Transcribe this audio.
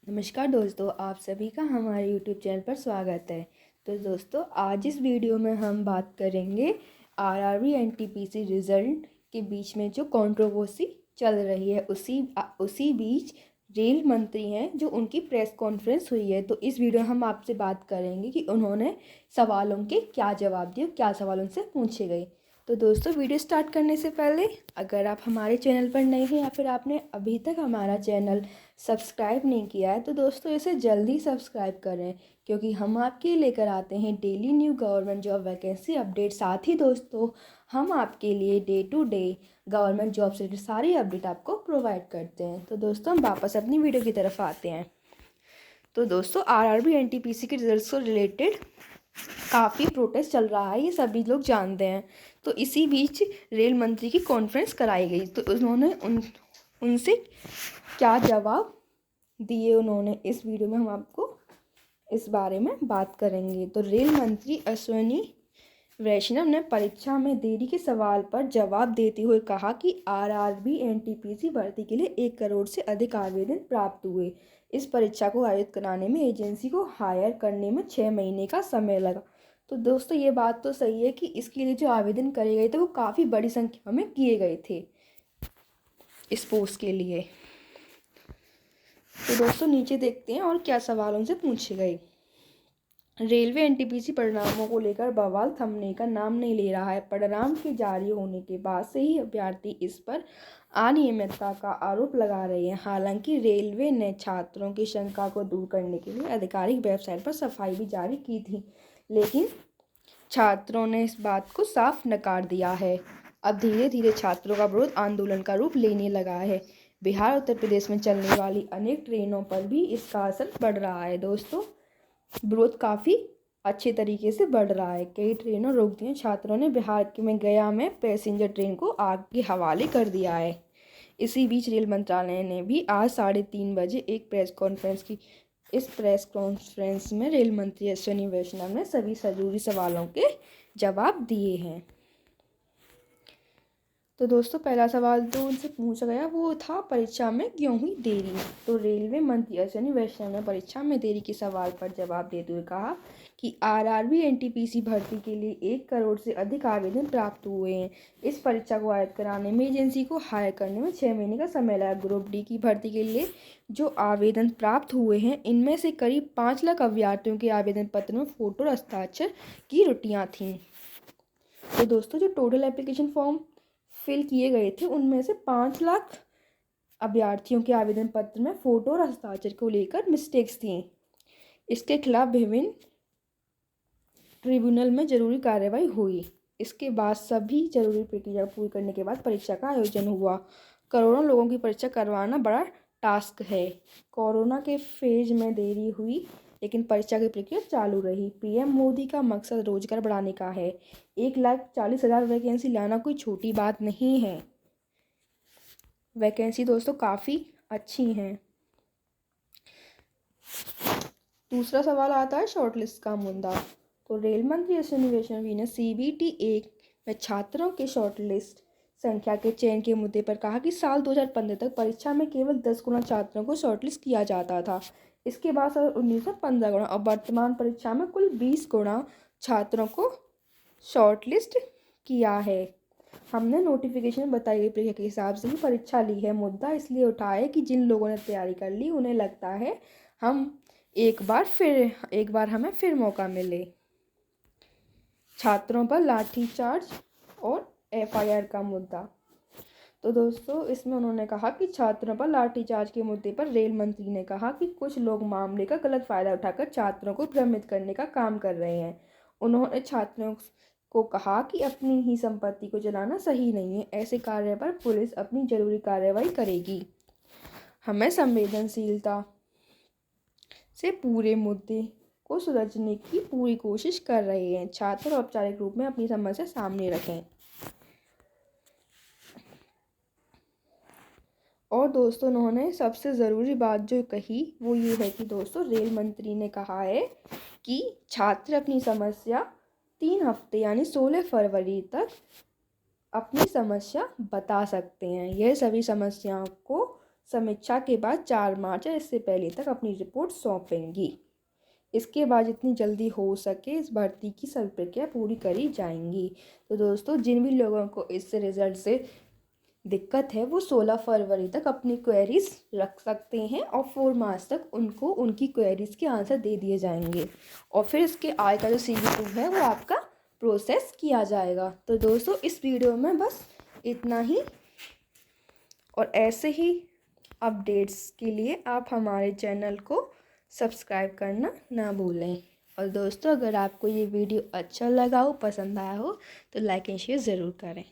नमस्कार दोस्तों, आप सभी का हमारे YouTube चैनल पर स्वागत है। तो दोस्तों, आज इस वीडियो में हम बात करेंगे आरआरबी एनटीपीसी रिज़ल्ट के बीच में जो कंट्रोवर्सी चल रही है, उसी बीच रेल मंत्री हैं जो उनकी प्रेस कॉन्फ्रेंस हुई है। तो इस वीडियो में हम आपसे बात करेंगे कि उन्होंने सवालों के क्या जवाब दिए, क्या सवाल उनसे पूछे गए। तो दोस्तों, वीडियो स्टार्ट करने से पहले अगर आप हमारे चैनल पर नए हैं या फिर आपने अभी तक हमारा चैनल सब्सक्राइब नहीं किया है तो दोस्तों इसे जल्दी सब्सक्राइब करें, क्योंकि हम आपके लेकर आते हैं daily new government job vacancy update. साथ ही दोस्तों, हम आपके लिए day to day government job से सारी अपडेट आपको प्रोवाइड करते हैं। तो दोस्तों, हम वापस अपनी वीडियो की तरफ आते हैं। तो दोस्तों, आरआरबी एनटीपीसी के रिजल्ट्स को रिलेटेड काफ़ी प्रोटेस्ट चल रहा है, ये सभी लोग जानते हैं। तो इसी बीच रेल मंत्री की कॉन्फ्रेंस कराई गई, तो उन्होंने उनसे क्या जवाब दिए उन्होंने, इस वीडियो में हम आपको इस बारे में बात करेंगे। तो रेल मंत्री अश्विनी वैष्णव ने परीक्षा में देरी के सवाल पर जवाब देते हुए कहा कि आरआरबी एनटीपीसी भर्ती के लिए 1 करोड़ से अधिक आवेदन प्राप्त हुए। इस परीक्षा को आयोजित कराने में एजेंसी को हायर करने में 6 महीने का समय लगा। तो दोस्तों, ये बात तो सही है कि इसके लिए जो आवेदन करे गए थे वो काफ़ी बड़ी संख्या में किए गए थे इस पोस्ट के लिए। तो दोस्तों, नीचे देखते हैं और क्या सवाल उनसे पूछे गए। रेलवे एनटीपीसी परिणामों को लेकर बवाल थमने का नाम नहीं ले रहा है। परिणाम के जारी होने के बाद से ही अभ्यर्थी इस पर अनियमितता का आरोप लगा रहे हैं। हालांकि रेलवे ने छात्रों की शंका को दूर करने के लिए आधिकारिक वेबसाइट पर सफाई भी जारी की थी, लेकिन छात्रों ने इस बात को साफ नकार दिया है। अब धीरे धीरे छात्रों का विरोध आंदोलन का रूप लेने लगा है। बिहार उत्तर प्रदेश में चलने वाली अनेक ट्रेनों पर भी इसका असर पड़ रहा है। दोस्तों, विरोध काफ़ी अच्छे तरीके से बढ़ रहा है। कई ट्रेनों रोक दी हैं। छात्रों ने बिहार में गया में पैसेंजर ट्रेन को आग के हवाले कर दिया है। इसी बीच रेल मंत्रालय ने भी आज 3:30 बजे एक प्रेस कॉन्फ्रेंस की। इस प्रेस कॉन्फ्रेंस में रेल मंत्री अश्विनी वैष्णव ने सभी जरूरी सवालों के जवाब दिए हैं। तो दोस्तों, पहला सवाल जो उनसे पूछा गया वो था परीक्षा में क्यों हुई देरी। तो रेलवे मंत्री अश्विनी वैष्णव ने परीक्षा में देरी के सवाल पर जवाब देते हुए कहा कि आरआरबी एनटीपीसी भर्ती के लिए 1 करोड़ से अधिक आवेदन प्राप्त हुए हैं। इस परीक्षा को आयोजित कराने में एजेंसी को हायर करने में 6 महीने का समय लगा। ग्रुप डी की भर्ती के लिए जो आवेदन प्राप्त हुए हैं, इनमें से करीब 5 लाख अभ्यर्थियों के आवेदन पत्र में फोटो और हस्ताक्षर की त्रुटियां थीं। तो दोस्तों, जो टोटल एप्लीकेशन फॉर्म फिल किए गए थे उनमें से 5 लाख अभ्यर्थियों के आवेदन पत्र में फोटो और हस्ताक्षर को लेकर मिस्टेक्स थी। इसके खिलाफ विभिन्न ट्रिब्यूनल में जरूरी कार्रवाई हुई। इसके बाद सभी जरूरी प्रक्रिया पूरी करने के बाद परीक्षा का आयोजन हुआ। करोड़ों लोगों की परीक्षा करवाना बड़ा टास्क है। कोरोना के फेज में देरी हुई, लेकिन परीक्षा की प्रक्रिया चालू रही। पीएम मोदी का मकसद रोजगार बढ़ाने का है। 1,40,000 वैकेंसी लाना कोई छोटी बात नहीं है। वैकेंसी दोस्तों काफ़ी अच्छी हैं। दूसरा सवाल आता है शॉर्टलिस्ट का मुद्दा। तो रेल मंत्री अश्विनी वैष्णव ने CBT 1 में छात्रों के शॉर्टलिस्ट संख्या के चयन के मुद्दे पर कहा कि साल 2015 तक परीक्षा में केवल 10 गुना छात्रों को शॉर्टलिस्ट किया जाता था। इसके बाद साल 2019 में 15 गुना और वर्तमान परीक्षा में कुल 20 गुना छात्रों को शॉर्टलिस्ट किया है। हमने नोटिफिकेशन में बताई गई प्रक्रिया के हिसाब से ही परीक्षा ली है। मुद्दा इसलिए उठा है कि जिन लोगों ने तैयारी कर ली उन्हें लगता है एक बार हमें फिर मौका मिले। छात्रों पर लाठीचार्ज और FIR का मुद्दा। तो दोस्तों, इसमें उन्होंने कहा कि छात्रों पर लाठीचार्ज के मुद्दे पर रेल मंत्री ने कहा कि कुछ लोग मामले का गलत फायदा उठाकर छात्रों को भ्रमित करने का काम कर रहे हैं। उन्होंने छात्रों को कहा कि अपनी ही संपत्ति को जलाना सही नहीं है। ऐसे कार्य पर पुलिस अपनी जरूरी कार्रवाई करेगी। हमें संवेदनशीलता से पूरे मुद्दे को सुलझने की पूरी कोशिश कर रहे हैं। छात्र औपचारिक रूप में अपनी समस्या सामने रखें। और दोस्तों, उन्होंने सबसे ज़रूरी बात जो कही वो ये है कि दोस्तों, रेल मंत्री ने कहा है कि छात्र अपनी समस्या 3 हफ्ते यानी 16 फरवरी तक अपनी समस्या बता सकते हैं। यह सभी समस्याओं को समीक्षा के बाद 4 मार्च या इससे पहले तक अपनी रिपोर्ट सौंपेंगी। इसके बाद जितनी जल्दी हो सके इस भर्ती की सभी प्रक्रिया पूरी करी जाएंगी। तो दोस्तों, जिन भी लोगों को इस रिज़ल्ट से दिक्कत है वो 16 फरवरी तक अपनी क्वेरीज रख सकते हैं और 4 मार्च तक उनको उनकी क्वेरीज के आंसर दे दिए जाएंगे और फिर इसके आगे का जो CV2 है वो आपका प्रोसेस किया जाएगा। तो दोस्तों, इस वीडियो में बस इतना ही और ऐसे ही अपडेट्स के लिए आप हमारे चैनल को सब्सक्राइब करना ना भूलें। और दोस्तों, अगर आपको ये वीडियो अच्छा लगा हो, पसंद आया हो तो लाइक एंड शेयर ज़रूर करें।